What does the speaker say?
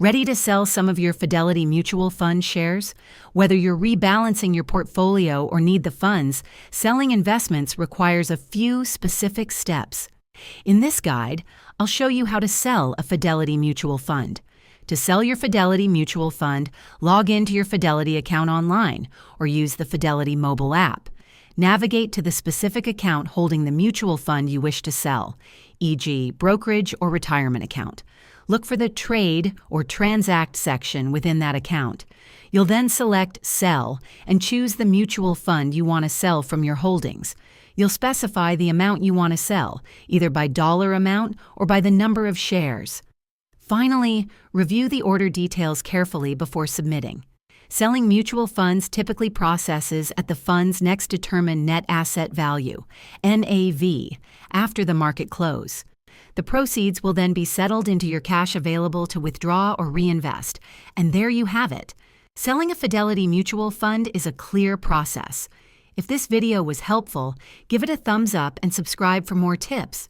Ready to sell some of your Fidelity Mutual Fund shares? Whether you're rebalancing your portfolio or need the funds, selling investments requires a few specific steps. In this guide, I'll show you how to sell a Fidelity Mutual Fund. To sell your Fidelity Mutual Fund, log into your Fidelity account online or use the Fidelity mobile app. Navigate to the specific account holding the mutual fund you wish to sell, e.g., brokerage or retirement account. Look for the Trade or Transact section within that account. You'll then select Sell and choose the mutual fund you want to sell from your holdings. You'll specify the amount you want to sell, either by dollar amount or by the number of shares. Finally, review the order details carefully before submitting. Selling mutual funds typically processes at the fund's next determined net asset value, NAV, after the market close. The proceeds will then be settled into your cash available to withdraw or reinvest, and there you have it. Selling a Fidelity Mutual Fund is a clear process. If this video was helpful, give it a thumbs up and subscribe for more tips.